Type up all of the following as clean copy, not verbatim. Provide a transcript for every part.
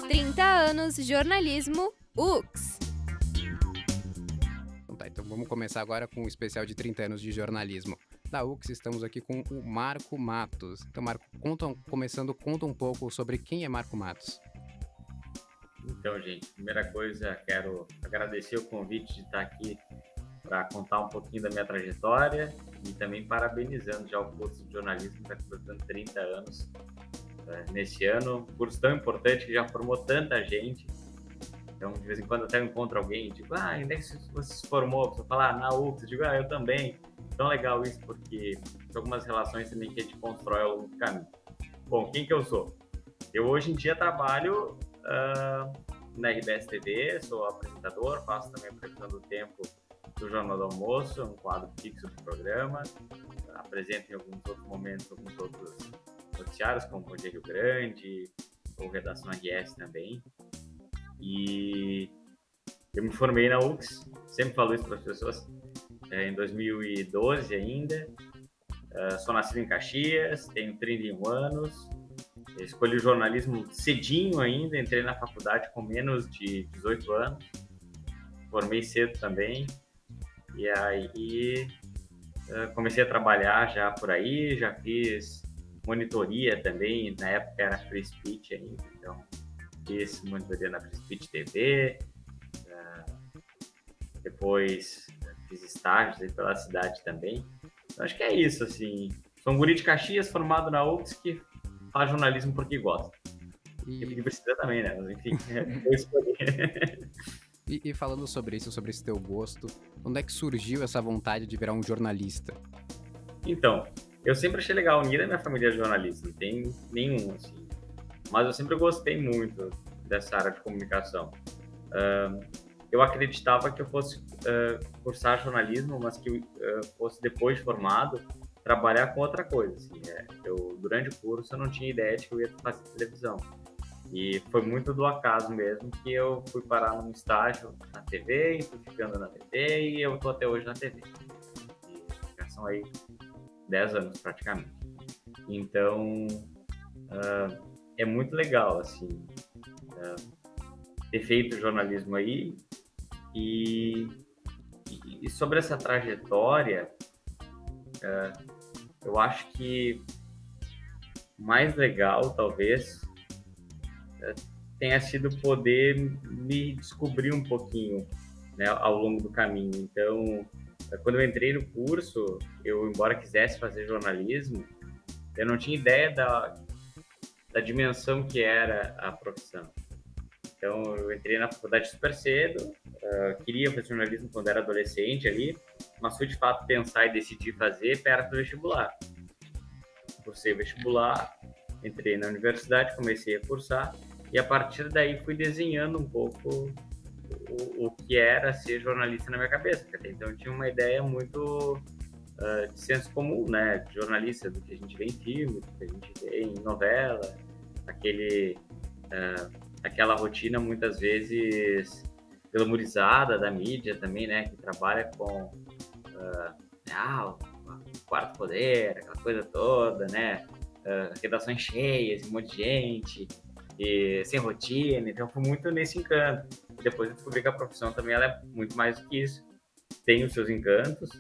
30 anos jornalismo UX. Então vamos começar agora com o especial de 30 anos de jornalismo. Da UX, estamos aqui com o Marco Matos. Então, Marco, conta um pouco sobre quem é Marco Matos. Então, gente, primeira coisa, quero agradecer o convite de estar aqui para contar um pouquinho da minha trajetória e também parabenizando já o curso de jornalismo que está completando 30 anos nesse ano. Um curso tão importante que já formou tanta gente. Então, de vez em quando até eu encontro alguém e digo, onde é que você se formou? Você fala, na UX. Eu digo, eu também. Tão legal isso, porque são algumas relações também que a gente constrói ao longo do caminho. Bom, quem que eu sou? Eu hoje em dia trabalho na RBS TV, sou apresentador, faço também a previsão do tempo do Jornal do Almoço, um quadro fixo do programa, apresento em alguns outros momentos, alguns outros noticiários, como o Rio Grande, ou Redação RS também. E eu me formei na UX, sempre falo isso para as pessoas, em 2012 ainda. Sou nascido em Caxias, tenho 31 anos, escolhi o jornalismo cedinho ainda, entrei na faculdade com menos de 18 anos, formei cedo também, e aí comecei a trabalhar já por aí, já fiz monitoria também, na época era Free Speech ainda, então fiz monitoria na Free Speech TV, depois fiz estágios aí pela cidade também. Então, acho que é isso, assim. Sou um guri de Caxias, formado na UFS, que faz jornalismo porque gosta. E precisa também, né? Mas, enfim, eu escolhi. E falando sobre isso, sobre esse teu gosto, onde é que surgiu essa vontade de virar um jornalista? Então, eu sempre achei legal. Ninguém da minha família é jornalista, não tem nenhum, assim. Mas eu sempre gostei muito dessa área de comunicação. Eu acreditava que eu fosse cursar jornalismo, mas que fosse, depois de formado, trabalhar com outra coisa. Assim, durante o curso, eu não tinha ideia de que eu ia fazer televisão. E foi muito do acaso mesmo que eu fui parar num estágio na TV, e fui ficando na TV, e eu tô até hoje na TV. E já são aí 10 anos praticamente. Então, é muito legal, assim, ter feito jornalismo aí. E sobre essa trajetória, eu acho que o mais legal, talvez, tenha sido poder me descobrir um pouquinho, né, ao longo do caminho. Então, quando eu entrei no curso, embora quisesse fazer jornalismo, eu não tinha ideia da dimensão que era a profissão. Então, eu entrei na faculdade super cedo, queria fazer jornalismo quando era adolescente ali, mas fui de fato pensar e decidir fazer perto do vestibular. Cursei vestibular, entrei na universidade, comecei a cursar, e a partir daí fui desenhando um pouco o que era ser jornalista na minha cabeça, porque até então eu tinha uma ideia muito de senso comum, né, de jornalista, do que a gente vê em filme, do que a gente vê em novela, aquela rotina muitas vezes glamourizada da mídia também, né, que trabalha com o quarto poder, aquela coisa toda, né, redações cheias, um monte de gente, e sem rotina. Então fui muito nesse encanto. Depois eu descobri que a profissão também ela é muito mais do que isso. Tem os seus encantos,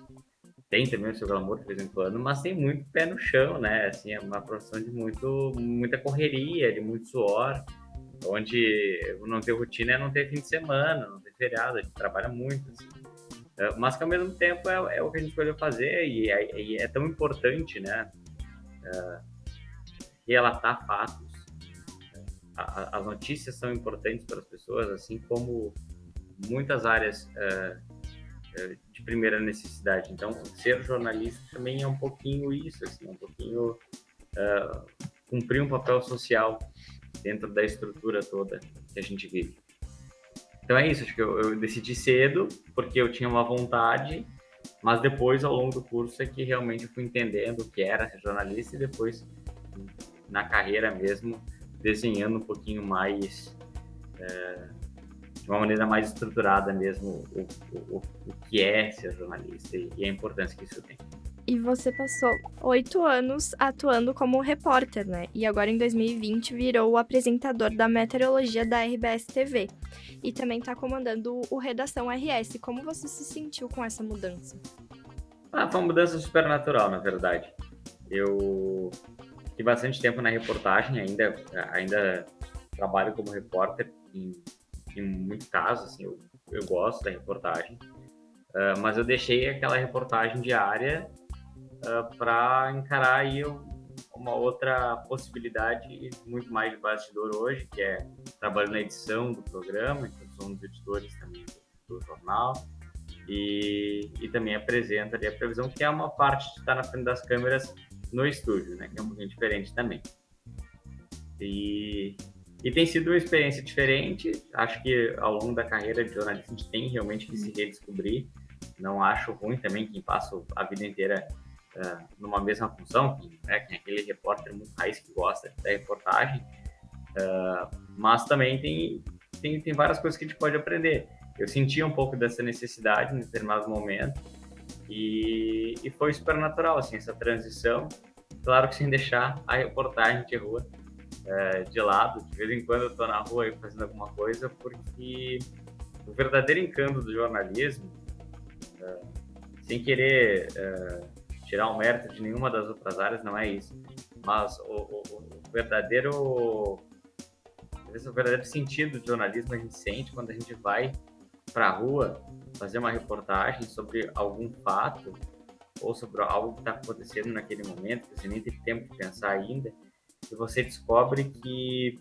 tem também o seu glamour de vez em quando, mas tem muito pé no chão, né? Assim, é uma profissão de muita correria, de muito suor, onde não ter rotina é não ter fim de semana, não ter feriado, a gente trabalha muito, assim. Mas que ao mesmo tempo é o que a gente escolheu fazer e é tão importante, né? Relatar fatos. As notícias são importantes para as pessoas, assim como muitas áreas de primeira necessidade. Então, ser jornalista também é um pouquinho isso, assim, um pouquinho cumprir um papel social dentro da estrutura toda que a gente vive. Então é isso, acho que eu decidi cedo, porque eu tinha uma vontade, mas depois, ao longo do curso, é que realmente eu fui entendendo o que era ser jornalista e depois, na carreira mesmo, desenhando um pouquinho mais, de uma maneira mais estruturada mesmo, o que é ser jornalista e a importância que isso tem. E você passou 8 anos atuando como repórter, né? E agora em 2020 virou o apresentador da meteorologia da RBS TV. E também está comandando o Redação RS. Como você se sentiu com essa mudança? Foi uma mudança super natural, na verdade. Eu fiquei bastante tempo na reportagem, ainda trabalho como repórter em muitos casos, assim, eu gosto da reportagem, mas eu deixei aquela reportagem diária para encarar aí uma outra possibilidade muito mais de bastidor hoje, que é trabalho na edição do programa, então sou um dos editores também do jornal, e também apresenta ali a previsão, que é uma parte de estar na frente das câmeras no estúdio, né, que é um pouquinho diferente também. E tem sido uma experiência diferente. Acho que ao longo da carreira de jornalista a gente tem realmente que se redescobrir. Não acho ruim também quem passa a vida inteira numa mesma função, quem é aquele repórter muito raiz que gosta da reportagem, mas também tem várias coisas que a gente pode aprender. Eu sentia um pouco dessa necessidade em determinado momento e foi super natural assim, essa transição, claro que sem deixar a reportagem de rua de lado. De vez em quando eu estou na rua aí fazendo alguma coisa, porque o verdadeiro encanto do jornalismo, sem querer tirar o mérito de nenhuma das outras áreas, não é isso, mas o verdadeiro sentido do jornalismo a gente sente quando a gente vai para a rua fazer uma reportagem sobre algum fato ou sobre algo que está acontecendo naquele momento, que você nem teve tempo de pensar ainda, e você descobre que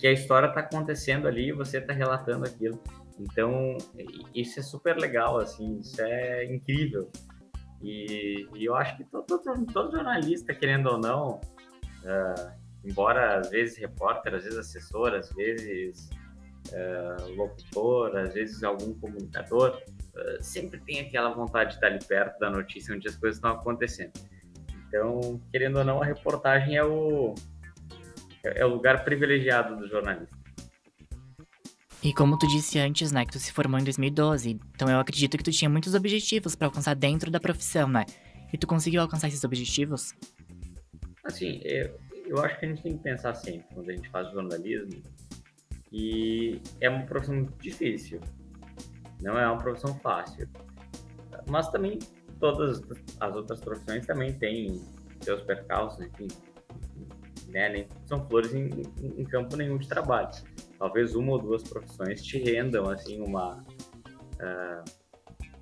a história está acontecendo ali e você está relatando aquilo. Então, isso é super legal, assim, isso é incrível. E eu acho que todo jornalista, querendo ou não, embora às vezes repórter, às vezes assessor, às vezes locutor, às vezes algum comunicador, sempre tem aquela vontade de estar ali perto da notícia onde as coisas estão acontecendo. Então, querendo ou não, a reportagem é o lugar privilegiado do jornalista. E como tu disse antes, né, que tu se formou em 2012, então eu acredito que tu tinha muitos objetivos pra alcançar dentro da profissão, né? E tu conseguiu alcançar esses objetivos? Assim, eu acho que a gente tem que pensar sempre, quando a gente faz jornalismo, que é uma profissão muito difícil, não é uma profissão fácil, mas também todas as outras profissões também têm seus percalços, enfim, né? Nem são flores em campo nenhum de trabalho. Talvez uma ou duas profissões te rendam assim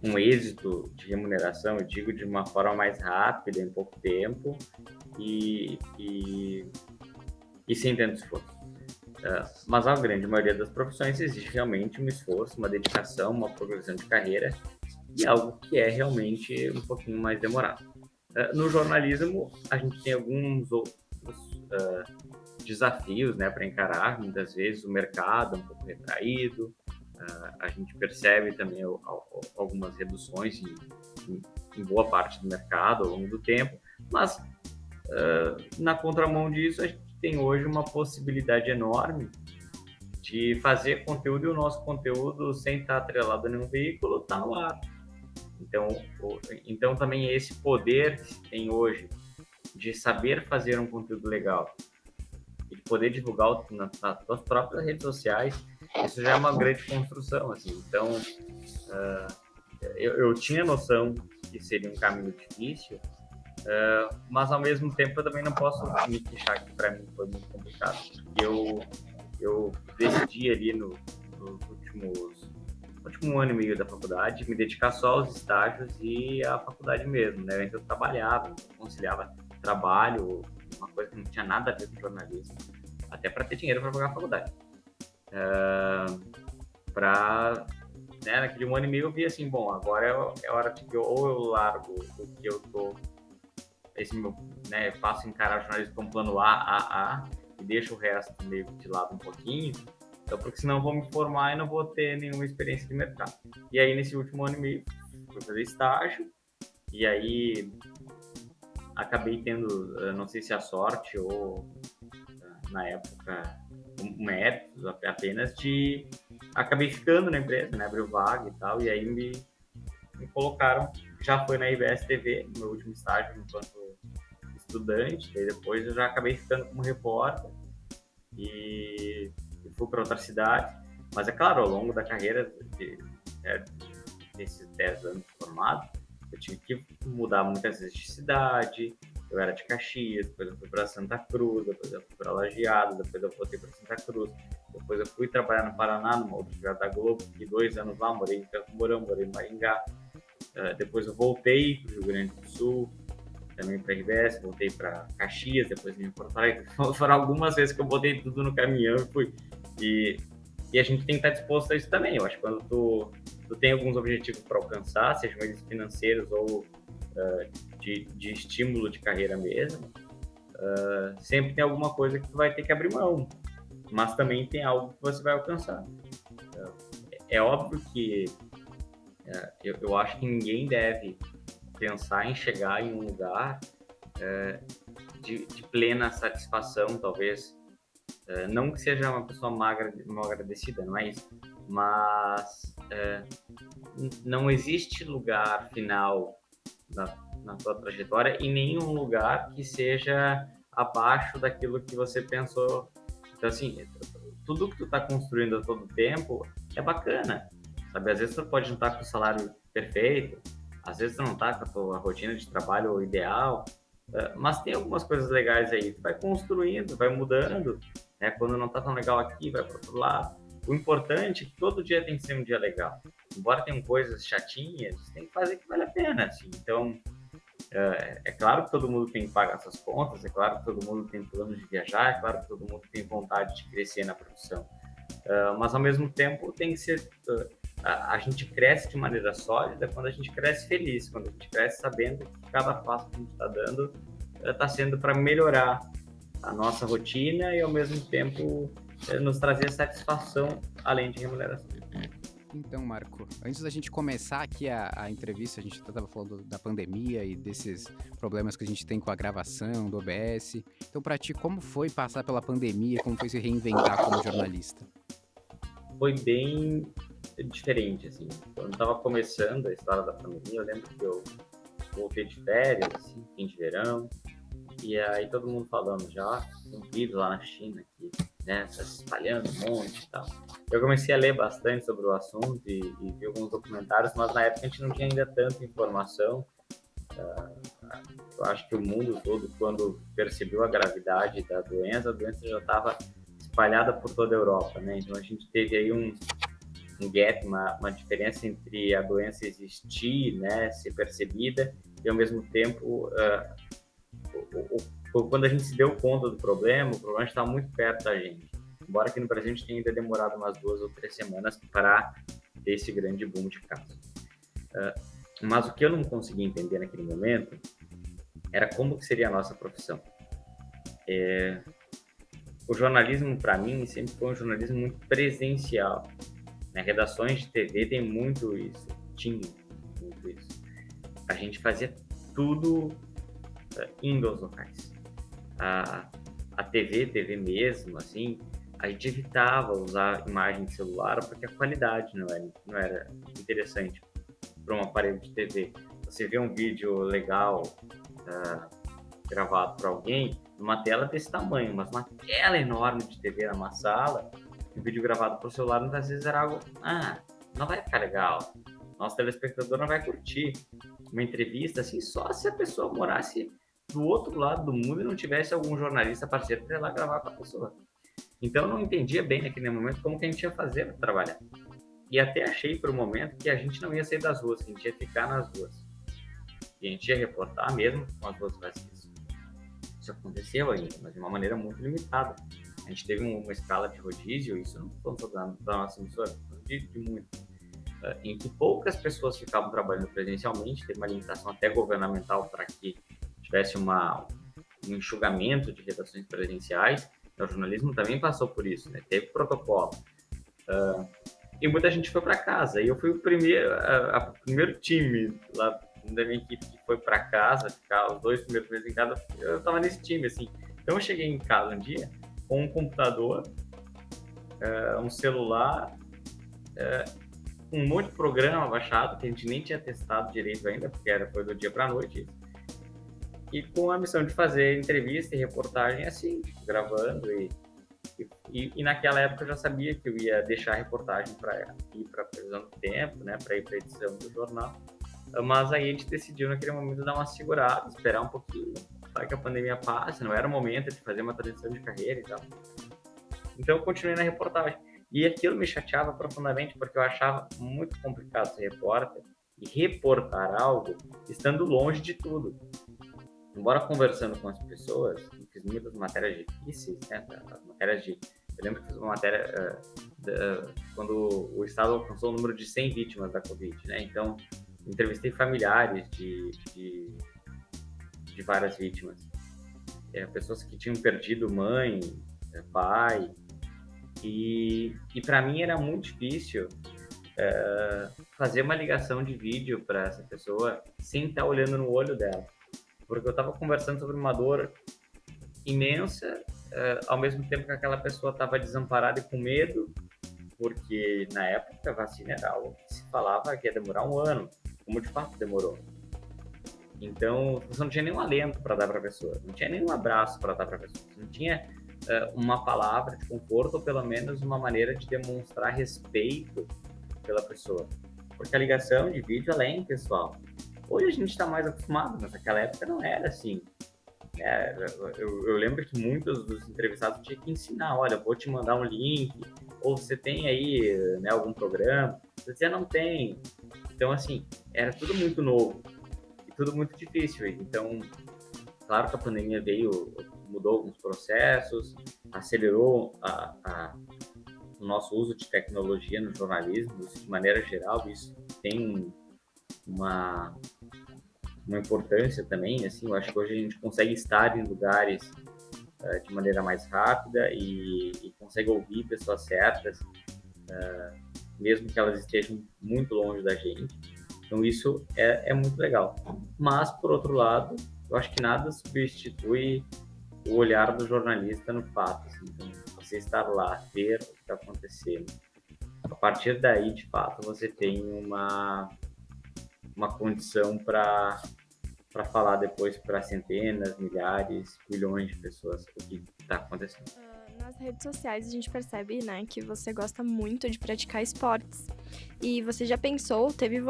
um êxito de remuneração, eu digo, de uma forma mais rápida, em pouco tempo e sem tanto esforço. Mas a grande maioria das profissões exige realmente um esforço, uma dedicação, uma progressão de carreira e algo que é realmente um pouquinho mais demorado. No jornalismo, a gente tem alguns outros desafios, né, para encarar. Muitas vezes o mercado é um pouco retraído, a gente percebe também algumas reduções em boa parte do mercado ao longo do tempo, mas na contramão disso, a gente tem hoje uma possibilidade enorme de fazer conteúdo, e o nosso conteúdo, sem estar atrelado a nenhum veículo, está no ar. Então também esse poder que se tem hoje de saber fazer um conteúdo legal e de poder divulgar nas suas próprias redes sociais, isso já é uma grande construção, assim. Então eu tinha noção que seria um caminho difícil, mas ao mesmo tempo eu também não posso me queixar, que para mim foi muito complicado. Eu decidi ali no último ano e meio da faculdade me dedicar só aos estágios e à faculdade mesmo, né? Eu trabalhava, eu conciliava trabalho, uma coisa que não tinha nada a ver com jornalismo, até para ter dinheiro para pagar a faculdade. Né, naquele um ano e meio eu vi assim, bom, agora é hora de que ou eu largo o que eu tô, esse meu, né, eu passo a encarar o jornalismo como plano A, e deixo o resto meio de lado um pouquinho, então, porque senão eu vou me formar e não vou ter nenhuma experiência de mercado. E aí, nesse último ano e meio, fui fazer estágio, e aí acabei tendo, não sei se a sorte ou, na época, um mérito apenas acabei ficando na empresa, né, abriu vaga e tal, e aí me colocaram já foi na RBS TV, no meu último estágio enquanto estudante, e depois eu já acabei ficando como repórter e fui para outra cidade. Mas é claro, ao longo da carreira, desses 10 anos formado, eu tive que mudar muitas vezes de cidade. Eu era de Caxias, depois eu fui para Santa Cruz, depois eu fui para Lajeado, depois eu voltei para Santa Cruz, depois eu fui trabalhar no Paraná, numa outra cidade da Globo, fiquei 2 anos lá, morei em Campo Mourão, morei em Maringá. Depois eu voltei para o Rio Grande do Sul, também para a RBS, voltei para Caxias, depois vim para Porto Alegre. Foram algumas vezes que eu botei tudo no caminhão e fui. E a gente tem que estar disposto a isso também. Eu acho que quando tu tem alguns objetivos para alcançar, sejam eles financeiros ou de estímulo de carreira mesmo, sempre tem alguma coisa que tu vai ter que abrir mão, mas também tem algo que você vai alcançar. É óbvio que eu acho que ninguém deve pensar em chegar em um lugar de plena satisfação, talvez. Não que seja uma pessoa mal agradecida, não é isso, mas não existe lugar final na tua trajetória e nenhum lugar que seja abaixo daquilo que você pensou. Então, assim, tudo que tu tá construindo a todo tempo é bacana, sabe? Às vezes tu pode não estar com o salário perfeito, às vezes tu não tá com a tua rotina de trabalho ideal, mas tem algumas coisas legais aí. Tu vai construindo, vai mudando, né? Quando não tá tão legal aqui, vai para outro lado. O importante é que todo dia tem que ser um dia legal. Embora tenham coisas chatinhas, tem que fazer que vale a pena, assim. Então, é claro que todo mundo tem que pagar suas contas, é claro que todo mundo tem planos de viajar, é claro que todo mundo tem vontade de crescer na profissão. Mas, ao mesmo tempo, tem que ser... a gente cresce de maneira sólida quando a gente cresce feliz, quando a gente cresce sabendo que cada passo que a gente está dando está sendo para melhorar a nossa rotina e, ao mesmo tempo, nos trazer satisfação além de remuneração. Então, Marco, antes da gente começar aqui a entrevista, a gente estava falando da pandemia e desses problemas que a gente tem com a gravação do OBS. Então, para ti, como foi passar pela pandemia? Como foi se reinventar como jornalista? Foi bem diferente, assim. Quando estava começando a história da pandemia, eu lembro que eu voltei de férias, assim, fim de verão, e aí todo mundo falando já, um vírus lá na China, que, né, tá se espalhando um monte e tal. Eu comecei a ler bastante sobre o assunto e vi alguns documentários, mas na época a gente não tinha ainda tanta informação. Eu acho que o mundo todo, quando percebeu a gravidade da doença, a doença já estava espalhada por toda a Europa, né? Então a gente teve aí um gap, uma diferença entre a doença existir, né, ser percebida, e ao mesmo tempo, quando a gente se deu conta do problema, o problema estava muito perto da gente. Embora aqui no Brasil a gente tenha ainda demorado umas 2 ou 3 semanas para ter esse grande boom de casos. Mas o que eu não conseguia entender naquele momento era como que seria a nossa profissão. O jornalismo, para mim, sempre foi um jornalismo muito presencial. Né? Redações de TV tem muito isso, tinha muito isso. A gente fazia tudo indo aos locais. A TV mesmo, assim, a gente evitava usar imagem de celular porque a qualidade não era interessante para um aparelho de TV. Você vê um vídeo legal gravado por alguém numa tela desse tamanho, mas uma tela enorme de TV numa sala, um vídeo gravado por celular muitas vezes era algo, não vai ficar legal, nosso telespectador não vai curtir. Uma entrevista, assim, só se a pessoa morasse do outro lado do mundo e não tivesse algum jornalista parceiro para ir lá gravar com a pessoa. Então eu não entendia bem naquele momento como que a gente ia fazer para trabalhar. E até achei por um momento que a gente não ia sair das ruas, que a gente ia ficar nas ruas. E a gente ia reportar mesmo com as ruas vazias. Isso aconteceu ainda, mas de uma maneira muito limitada. A gente teve uma escala de rodízio, isso não foi da nossa emissora, de muito. Em que poucas pessoas ficavam trabalhando presencialmente, teve uma limitação até governamental para que tivesse um enxugamento de redações presenciais. O jornalismo também passou por isso, né? Teve protocolo. E muita gente foi para casa. E eu fui o primeiro time lá da minha equipe que foi para casa, ficar os 2 primeiros meses em casa. Eu estava nesse time, assim. Então eu cheguei em casa um dia com um computador, um celular com um monte de programa baixado, que a gente nem tinha testado direito ainda, porque foi do dia para a noite. E com a missão de fazer entrevista e reportagem assim, gravando. E naquela época eu já sabia que eu ia deixar a reportagem para ir para a previsão do tempo, né, para ir para a edição do jornal. Mas aí a gente decidiu naquele momento dar uma segurada, esperar um pouquinho, para que a pandemia passe, não era o momento de fazer uma transição de carreira e tal. Então eu continuei na reportagem. E aquilo me chateava profundamente, porque eu achava muito complicado ser repórter e reportar algo estando longe de tudo. Embora conversando com as pessoas, eu fiz muitas matérias difíceis, né? As matérias de... Eu lembro que fiz uma matéria quando o Estado alcançou o número de 100 vítimas da Covid, né? Então, entrevistei familiares de várias vítimas. Pessoas que tinham perdido mãe, pai. E para mim era muito difícil fazer uma ligação de vídeo para essa pessoa sem estar olhando no olho dela. Porque eu estava conversando sobre uma dor imensa, ao mesmo tempo que aquela pessoa estava desamparada e com medo, porque na época a vacina era algo que se falava que ia demorar 1 ano, como de fato demorou. Então, você não tinha nenhum alento para dar para a pessoa, não tinha nenhum abraço para dar para a pessoa, não tinha uma palavra de conforto ou pelo menos uma maneira de demonstrar respeito pela pessoa. Porque a ligação de vídeo ela é impessoal. Hoje a gente está mais acostumado, mas naquela época não era assim. Eu lembro que muitos dos entrevistados tinham que ensinar, olha, vou te mandar um link, ou você tem aí, né, algum programa, você não tem. Então, assim, era tudo muito novo e tudo muito difícil. Então, claro que a pandemia mudou alguns processos, acelerou o nosso uso de tecnologia no jornalismo, de maneira geral, isso tem uma importância também, assim, eu acho que hoje a gente consegue estar em lugares de maneira mais rápida e consegue ouvir pessoas certas, mesmo que elas estejam muito longe da gente. Então isso é muito legal. Mas, por outro lado, eu acho que nada substitui o olhar do jornalista no fato. Assim. Então, você estar lá, ver o que está acontecendo. A partir daí, de fato, você tem uma condição para falar depois para centenas, milhares, milhões de pessoas o que está acontecendo. Nas redes sociais a gente percebe, né, que você gosta muito de praticar esportes. E você já pensou, teve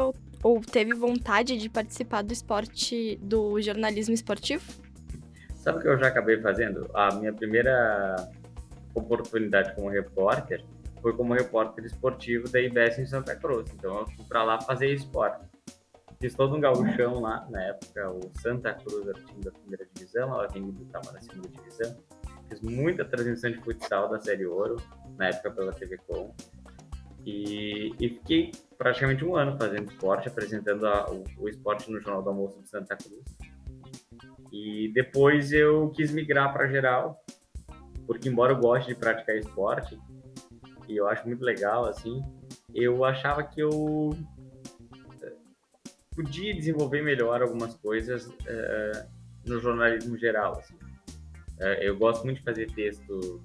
vontade de participar do jornalismo esportivo? Sabe o que eu já acabei fazendo? A minha primeira oportunidade como repórter foi como repórter esportivo da RBS em Santa Cruz. Então eu fui para lá fazer esporte. Fiz todo um gauchão lá, na época o Santa Cruz era o time da primeira divisão, a Avenida estava na segunda divisão. Fiz muita transmissão de futsal da Série Ouro, na época pela TV Com. E fiquei praticamente 1 ano fazendo esporte, apresentando o esporte no Jornal do Almoço de Santa Cruz. E depois eu quis migrar para geral, porque embora eu goste de praticar esporte, e eu acho muito legal, assim, eu achava que eu podia desenvolver melhor algumas coisas no jornalismo geral, assim. Eu gosto muito de fazer texto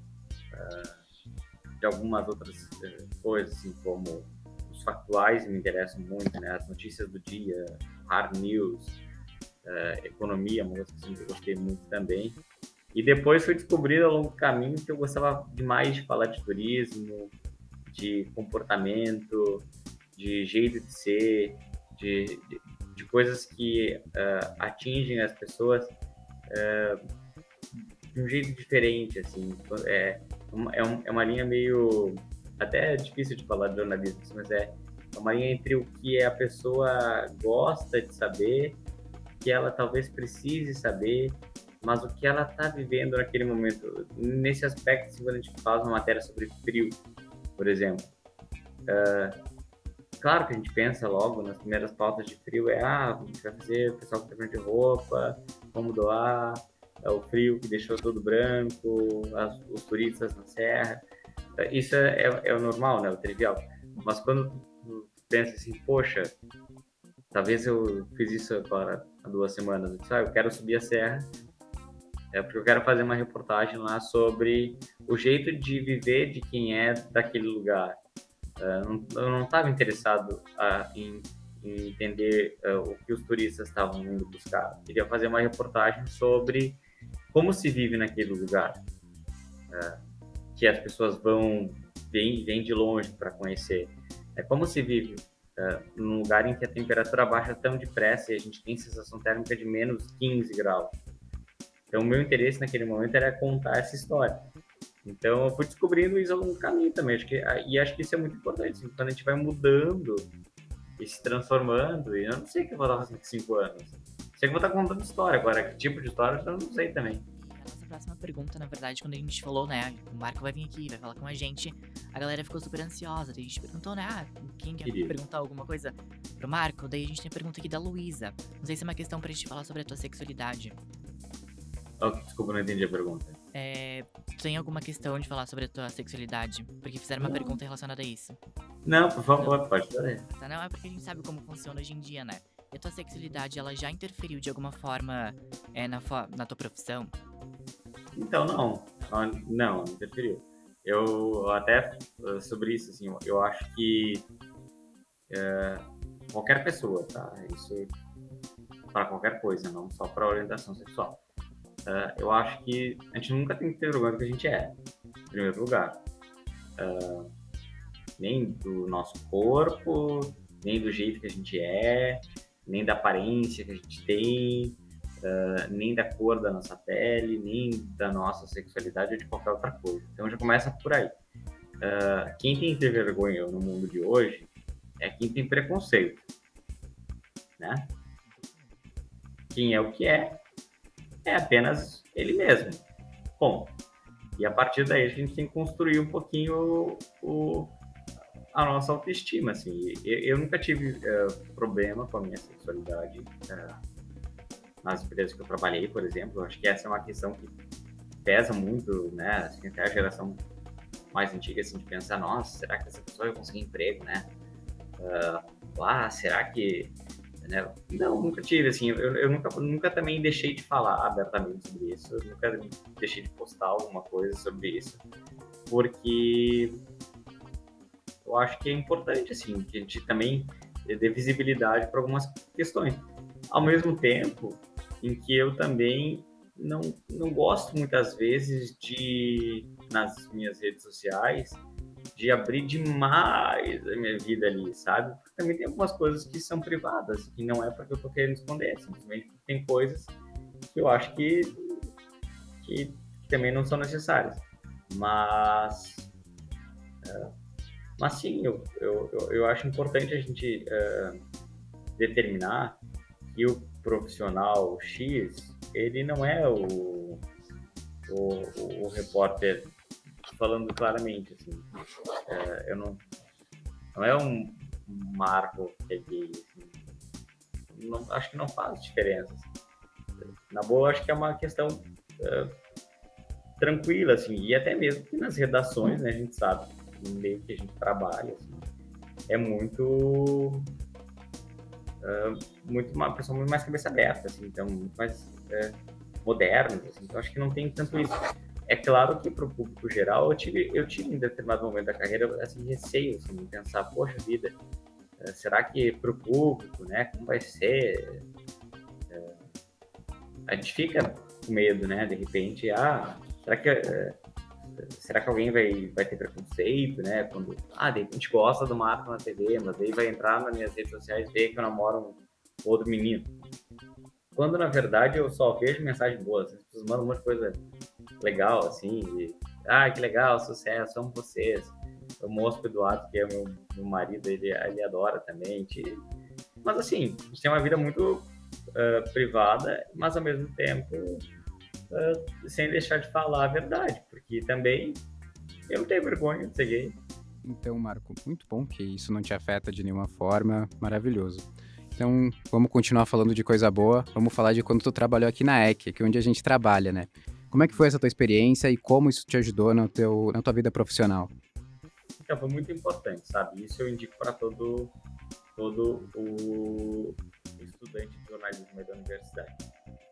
de algumas outras coisas, assim, como os factuais me interessam muito, né? As notícias do dia, hard news, economia, uma coisa que eu gostei muito também. E depois foi descobrido ao longo do caminho que eu gostava demais de falar de turismo, de comportamento, de jeito de ser, de coisas que atingem as pessoas de um jeito diferente, assim. É uma linha meio... Até difícil de falar de jornalismo, mas é uma linha entre o que a pessoa gosta de saber, que ela talvez precise saber, mas o que ela está vivendo naquele momento. Nesse aspecto, assim, quando a gente faz uma matéria sobre frio, por exemplo, claro que a gente pensa logo nas primeiras pautas de frio, a gente vai fazer o pessoal com de roupa, como doar, o frio que deixou todo branco, os turistas na serra. Isso é o normal, né, o trivial. Mas quando tu pensa assim, poxa, talvez eu fiz isso agora há 2 semanas, eu disse, eu quero subir a serra, porque eu quero fazer uma reportagem lá sobre o jeito de viver de quem é daquele lugar. Eu não estava interessado em entender o que os turistas estavam indo buscar. Eu queria fazer uma reportagem sobre como se vive naquele lugar, que as pessoas vêm de longe para conhecer. Como se vive num lugar em que a temperatura baixa tão depressa e a gente tem sensação térmica de menos 15 graus. Então, o meu interesse naquele momento era contar essa história. Então, eu fui descobrindo isso ao longo do caminho também. Acho que isso é muito importante. Assim, quando a gente vai mudando e se transformando, e eu não sei o que eu vou estar fazendo com 5 anos. Sei que eu vou estar contando história. Agora, que tipo de história, eu não sei também. A nossa próxima pergunta, na verdade, quando a gente falou, né, o Marco vai vir aqui, vai falar com a gente, a galera ficou super ansiosa, daí a gente perguntou, né, quem quer Querido. perguntar alguma coisa pro Marco? Daí a gente tem a pergunta aqui da Luísa. Não sei se é uma questão pra gente falar sobre a tua sexualidade. Desculpa, não entendi a pergunta. Tu tem alguma questão de falar sobre a tua sexualidade? Porque fizeram uma pergunta relacionada a isso. Não, por favor, pode fazer. Tá, não, é porque a gente sabe como funciona hoje em dia, né? E a tua sexualidade, ela já interferiu de alguma forma na tua profissão? Então, não interferiu. Eu até, sobre isso, assim, eu acho que qualquer pessoa, tá? Isso para qualquer coisa, não só para orientação sexual. Eu acho que a gente nunca tem que ter vergonha do que a gente é, em primeiro lugar. Nem do nosso corpo, nem do jeito que a gente é, nem da aparência que a gente tem, nem da cor da nossa pele, nem da nossa sexualidade ou de qualquer outra coisa. Então já começa por aí. Quem tem que ter vergonha no mundo de hoje é quem tem preconceito, né? Quem é o que é apenas ele mesmo. Bom, e a partir daí a gente tem que construir um pouquinho a nossa autoestima, assim. Eu nunca tive problema com a minha sexualidade nas empresas que eu trabalhei, por exemplo. Eu acho que essa é uma questão que pesa muito, né? Assim, até a geração mais antiga, assim, de pensar, nossa, será que essa pessoa vai conseguir emprego, né? Será que... Né? Não, nunca tive, assim, eu nunca também deixei de falar abertamente sobre isso, eu nunca deixei de postar alguma coisa sobre isso, porque eu acho que é importante, assim, que a gente também dê visibilidade para algumas questões. Ao mesmo tempo em que eu também não gosto muitas vezes nas minhas redes sociais, de abrir demais a minha vida ali, sabe? Porque também tem algumas coisas que são privadas, que não é porque eu tô querendo esconder, simplesmente porque tem coisas que eu acho que também não são necessárias. Mas sim, eu acho importante a gente determinar que o profissional X, ele não é o repórter falando claramente, assim, não é um Marco que é gay, assim, acho que não faz diferença. Assim. Na boa, acho que é uma questão tranquila, assim, e até mesmo que nas redações, né, a gente sabe, no meio que a gente trabalha, assim, é muito uma pessoa muito mais cabeça aberta, assim, então muito mais modernos, assim, então acho que não tem tanto isso. É claro que para o público geral, eu tive em determinado momento da carreira assim, receio, assim, de pensar, poxa vida, será que para o público, né, como vai ser? A gente fica com medo, né, de repente, será que alguém vai ter preconceito, né, quando, de repente gosta do Marco na TV, mas aí vai entrar nas minhas redes sociais e ver que eu namoro um outro menino. Quando, na verdade, eu só vejo mensagem boa, as pessoas mandam um monte de coisa legal, assim, que legal, sucesso, amo vocês. Eu mostro pro Eduardo, que é meu marido, ele adora também. Mas, assim, a gente tem uma vida muito privada, mas, ao mesmo tempo, sem deixar de falar a verdade, porque também eu não tenho vergonha de ser gay. Então, Marco, muito bom que isso não te afeta de nenhuma forma, maravilhoso. Então, vamos continuar falando de coisa boa, vamos falar de quando tu trabalhou aqui na EC, que é onde a gente trabalha, né? Como é que foi essa tua experiência e como isso te ajudou na tua vida profissional? Então, foi muito importante, sabe? Isso eu indico para todo o estudante de jornalismo da universidade.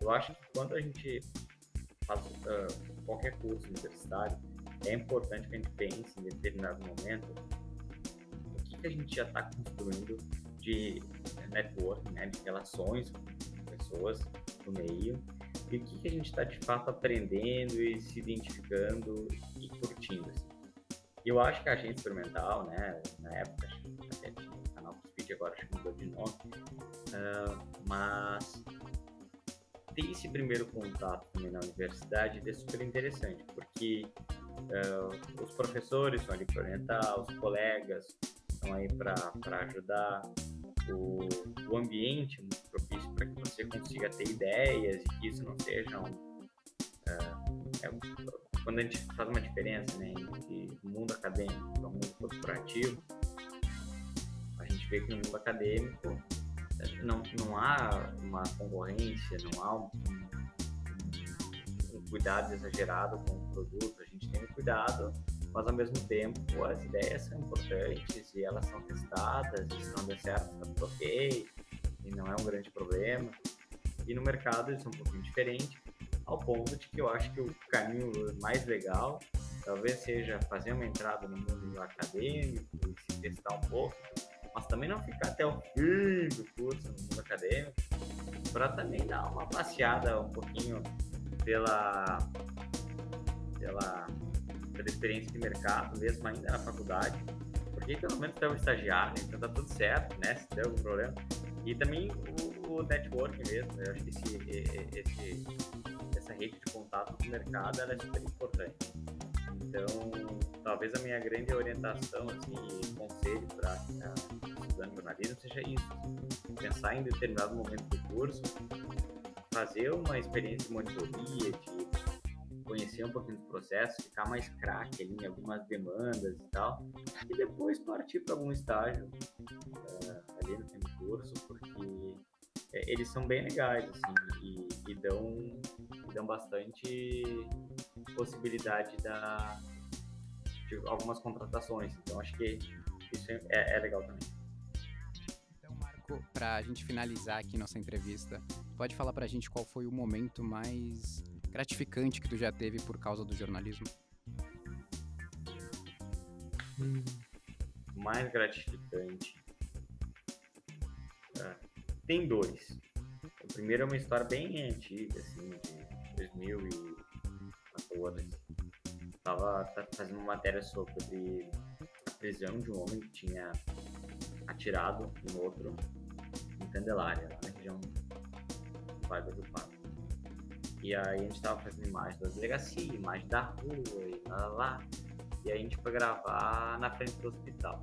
Eu acho que quando a gente faz qualquer curso universitário, é importante que a gente pense em determinado momento que a gente já está construindo de networking, né, de relações com pessoas do meio, e o que a gente está de fato aprendendo e se identificando e curtindo. Assim. Eu acho que a agência experimental, né, na época, acho que até tinha o canal Speed, agora acho que mudou de nome, mas ter esse primeiro contato também na universidade é super interessante, porque os professores estão ali para orientar, os colegas estão aí para ajudar, o ambiente muito propício para que você consiga ter ideias e que isso não seja quando a gente faz uma diferença, né, entre o mundo acadêmico e o mundo corporativo, a gente vê que no mundo acadêmico não há uma concorrência, não há um cuidado exagerado com o produto, a gente tem um cuidado, mas ao mesmo tempo as ideias são importantes e elas são testadas, e se não der certo, tá tudo ok, e não é um grande problema. E no mercado isso é um pouquinho diferente, ao ponto de que eu acho que o caminho mais legal talvez seja fazer uma entrada no mundo acadêmico e se testar um pouco, mas também não ficar até o fim do curso no mundo acadêmico, para também dar uma passeada um pouquinho pela experiência de mercado, mesmo ainda na faculdade, porque pelo menos tem um estagiário, então tá tudo certo, né, se der algum problema. E também o networking mesmo, eu acho que essa rede de contato com o mercado, ela é super importante. Então, talvez a minha grande orientação, assim, e conselho para estudando jornalismo seja isso, pensar em determinado momento do curso, fazer uma experiência de monitoria, de conhecer um pouquinho dos processos, ficar mais craque ali em algumas demandas e tal, e depois partir para algum estágio ali no fim do curso, porque eles são bem legais, assim, e dão bastante possibilidade de algumas contratações, então acho que isso é legal também. Então, Marco, para a gente finalizar aqui nossa entrevista, pode falar para a gente qual foi o momento mais gratificante que tu já teve por causa do jornalismo? Mais gratificante. Tem dois. O primeiro é uma história bem antiga, assim, de 2014. Tava fazendo uma matéria sobre a prisão de um homem que tinha atirado em outro em Candelária, lá na região do Vale do Pardo. E aí a gente tava fazendo imagem da delegacia, imagem da rua e lá. E aí a gente foi gravar na frente do hospital.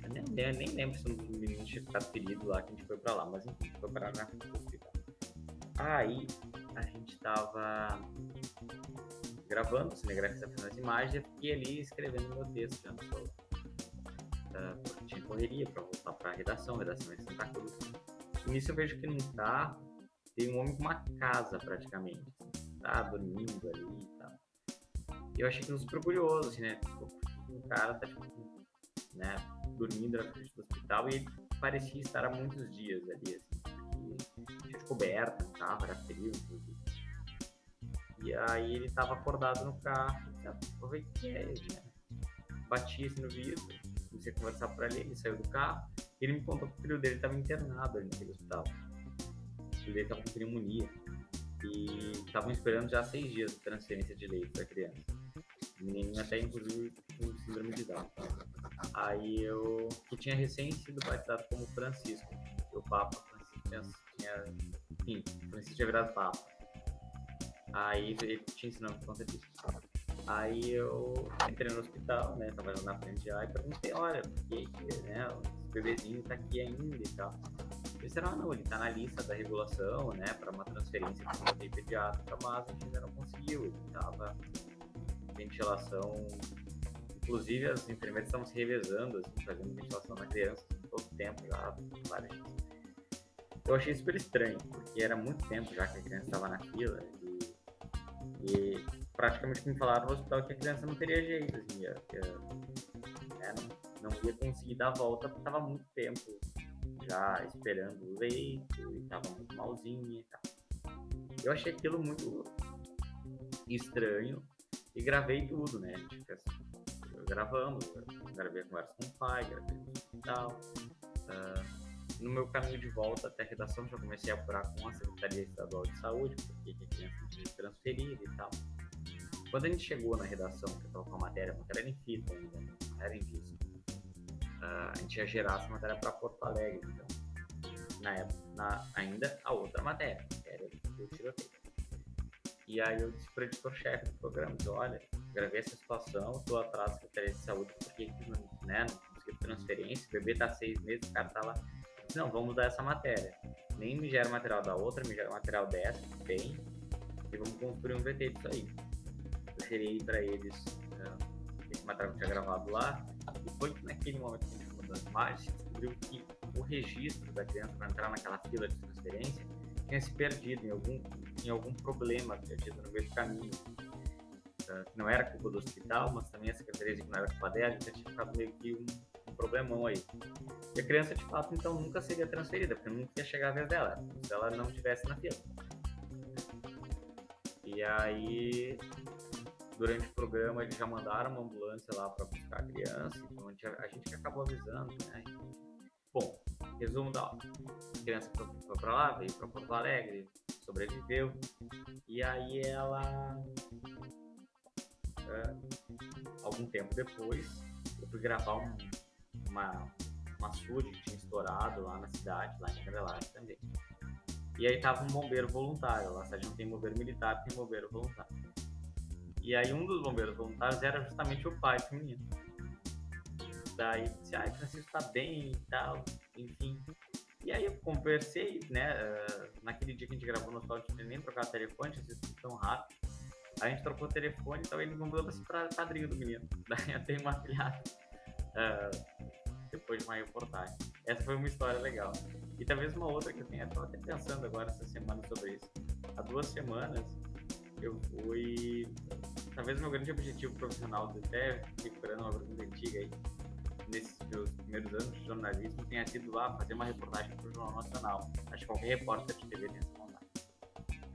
Eu nem lembro se um dos meninos tinha ficado ferido lá, que a gente foi pra lá, mas enfim, a gente foi parar na frente do hospital. Aí a gente tava gravando, cinegrafista fazendo as imagens, eu fiquei ali escrevendo meu texto já no celular. Porque tinha correria pra voltar pra redação em Santa Cruz. E nisso eu vejo que num carro tem um homem com uma casa praticamente, assim, tá dormindo ali e tal. E eu achei aquilo super curioso, assim, né? Um cara tá, tipo, né, dormindo na frente do hospital e ele parecia estar há muitos dias ali, assim, porque tinha coberta no carro, era frio, inclusive. E aí ele tava acordado no carro, eu aproveitei, né? Bati assim no vidro, comecei a conversar por ali, ele saiu do carro, e ele me contou que o filho dele estava internado ali naquele hospital. O filho dele estava com pneumonia e estavam esperando já 6 dias de transferência de leite para a criança. O menino até inclusive com síndrome de Down. Aí que tinha recém sido batizado como Francisco, porque o Papa Francisco Francisco tinha virado Papa. Aí ele tinha ensinado por conta disso. Aí eu entrei no hospital, né, tava na frente lá e perguntei, olha, por que, né, o bebezinho tá aqui ainda e tal. Eles disseram, não, ele tá na lista da regulação, né, para uma transferência para uma UTI pediátrica, mas a gente ainda não conseguiu, ele tava ventilação, inclusive as enfermeiras estavam se revezando, assim, fazendo ventilação na criança, assim, todo tempo já, várias vezes. Eu achei super estranho, porque era muito tempo já que a criança estava na fila e praticamente me falaram no hospital que a criança não teria jeito, assim, não ia conseguir dar a volta porque estava muito tempo já esperando o leito e estava muito malzinha e tal. Eu achei aquilo muito estranho e gravei tudo, né? Eu gravamos, gravei a conversa com o pai, gravei no hospital. No meu caminho de volta até a redação, já comecei a apurar com a Secretaria Estadual de Saúde, porque a criança tinha transferido e tal. Quando a gente chegou na redação, que eu estava com a matéria era em fita ainda, não era em disco. A gente ia gerar essa matéria para Porto Alegre, então. Na época, ainda a outra matéria, que era o tiroteio. E aí eu disse para o editor-chefe do programa, disse, olha, gravei essa situação, estou atrás da Secretaria de Saúde, porque não consegui transferência, o bebê está 6 meses, o cara está lá. Eu disse, não, vamos mudar essa matéria. Nem me gera material da outra, me gera material dessa, que tem, e vamos construir um VT disso aí. Eu gerei para eles esse material que eu tinha gravado lá, e foi naquele momento que a gente mudou as imagens, se descobriu que o registro da criança para entrar naquela fila de transferência tinha se perdido em algum problema que tinha tido no meio do caminho. Que não era culpa do hospital, mas também a secretaria que não era culpa dela, então tinha ficado meio que um problemão aí. E a criança, de fato, então nunca seria transferida, porque nunca ia chegar a vez dela, se ela não estivesse na fila. E aí, durante o programa, eles já mandaram uma ambulância lá para buscar a criança, então a gente acabou avisando, né? Bom, resumo da aula. A criança foi para lá, veio para Porto Alegre, sobreviveu, e aí ela, algum tempo depois, eu fui gravar uma surge que tinha estourado lá na cidade, lá em Candelária também. E aí tava um bombeiro voluntário, lá a cidade não tem bombeiro militar, tem bombeiro voluntário. E aí um dos bombeiros voluntários era justamente o pai desse menino. Daí disse, Francisco tá bem e tal, enfim. E aí eu conversei, né, naquele dia que a gente gravou no hospital, a gente não tinha nem trocado telefone, tinha sido tão rápido. Aí a gente trocou o telefone, então ele me mandou assim pra padrinho do menino. Daí eu tenho uma afilhada depois de uma reportagem. Essa foi uma história legal. E talvez uma outra que eu tenha, estava até pensando agora essa semana sobre isso. Há 2 semanas eu fui, talvez o meu grande objetivo profissional, até recuperando uma pergunta antiga aí, nesses meus primeiros anos de jornalismo, tenha sido lá fazer uma reportagem para o Jornal Nacional. Acho que qualquer repórter de TV tem essa vontade.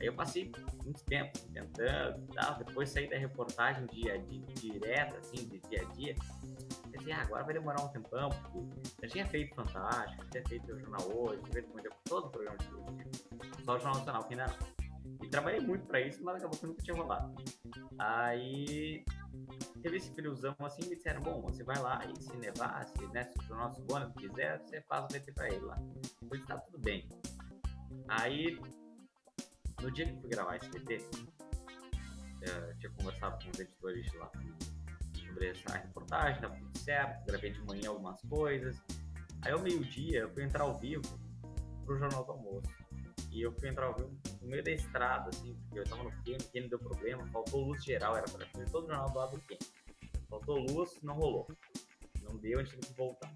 Aí eu passei muito tempo tentando, tal, depois saí da reportagem direta, assim, de dia a dia. Pensei, agora vai demorar um tempão, porque eu tinha feito Fantástico, tinha feito o Jornal Hoje, tinha feito todo o programa de TV, só o Jornal Nacional, que ainda não. E trabalhei muito para isso, mas acabou que nunca tinha rolado. Aí teve esse friozão assim, me disseram, bom, você vai lá e se nevar, se o nosso dono quiser, você faz o VT para ele lá. Eu disse, tá tudo bem. Aí, no dia que eu fui gravar esse VT, eu tinha conversado com os editores lá sobre essa reportagem, tava tudo certo, gravei de manhã algumas coisas. Aí ao meio-dia eu fui entrar ao vivo pro Jornal do Almoço. E eu fui entrar ao vivo no meio da estrada, assim, porque eu tava no Kenny deu problema, faltou luz geral, era pra fazer todo o jornal do lado do Kenny. Faltou luz, não rolou. Não deu, a gente teve que voltar.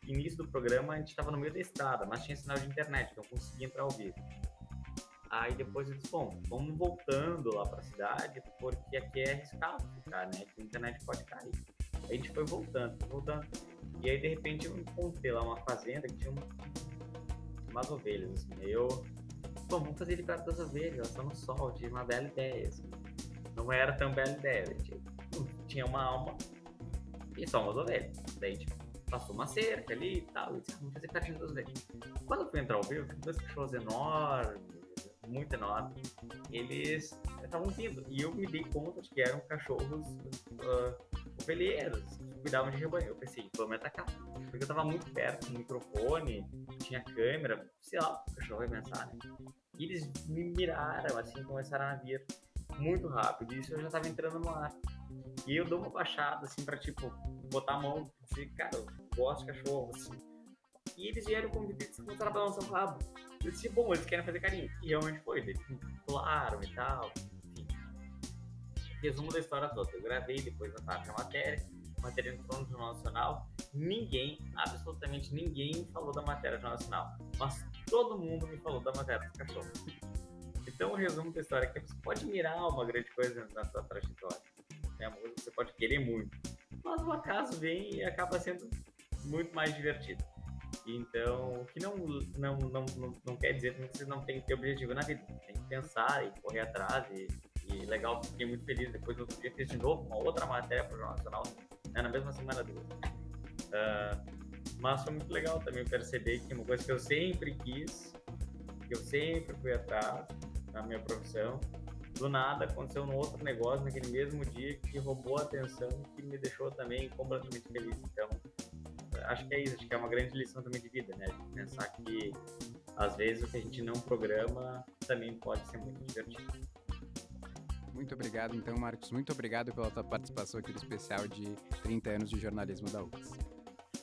No início do programa a gente tava no meio da estrada, mas tinha sinal de internet, então eu consegui entrar ao vivo. Aí depois eu disse, bom, vamos voltando lá pra cidade, porque aqui é arriscado ficar, né? Que a internet pode cair. Aí a gente foi voltando. E aí de repente eu encontrei lá uma fazenda que tinha umas ovelhas, assim. Bom, vamos fazer ele perto das ovelhas, elas estão no sol, tive uma bela ideia, assim. Não era tão bela ideia, tinha uma alma e só umas ovelhas. Daí a gente passou uma cerca ali e tal, e disse, vamos fazer pertinho das ovelhas. Quando eu fui entrar ao vivo, 2 cachorros enormes, muito enormes, eles estavam vindo, e eu me dei conta de que eram cachorros ovelheiros, que cuidavam de rebanho. Eu pensei, vamos atacar, porque eu tava muito perto do microfone, tinha câmera, sei lá, o cachorro vai pensar, né? E eles me miraram, assim, começaram a vir muito rápido, e isso eu já tava entrando no ar. E eu dou uma baixada, assim, pra, tipo, botar a mão, assim, cara, eu gosto de cachorro, assim. E eles vieram como que começaram a balançar o rabo. Eu disse, bom, eles querem fazer carinho. E realmente foi, eles pularam e tal, enfim. Resumo da história toda. Eu gravei depois da tarde a matéria entrou no Jornal Nacional. Ninguém, absolutamente ninguém falou da matéria do Jornal Nacional. Mas todo mundo me falou da matéria dos cachorros. Então o resumo da história é que você pode mirar uma grande coisa na sua trajetória. É uma coisa que você pode querer muito. Mas o acaso vem e acaba sendo muito mais divertido. Então, o que não quer dizer que você não tem que ter objetivo na vida. Tem que pensar e correr atrás. E legal, fiquei muito feliz. Depois, no outro dia, fiz de novo uma outra matéria para o Jornal Nacional, né? Na mesma semana duas. Mas foi muito legal também perceber que uma coisa que eu sempre quis, que eu sempre fui atrás na minha profissão, do nada aconteceu num outro negócio naquele mesmo dia que roubou a atenção, que me deixou também completamente feliz. Então, acho que é isso, acho que é uma grande lição também de vida, né? De pensar que às vezes o que a gente não programa também pode ser muito divertido. Muito obrigado, então, Marcos. Muito obrigado pela tua participação aqui no especial de 30 anos de jornalismo da UX.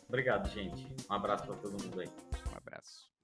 Obrigado, gente. Um abraço para todo mundo aí.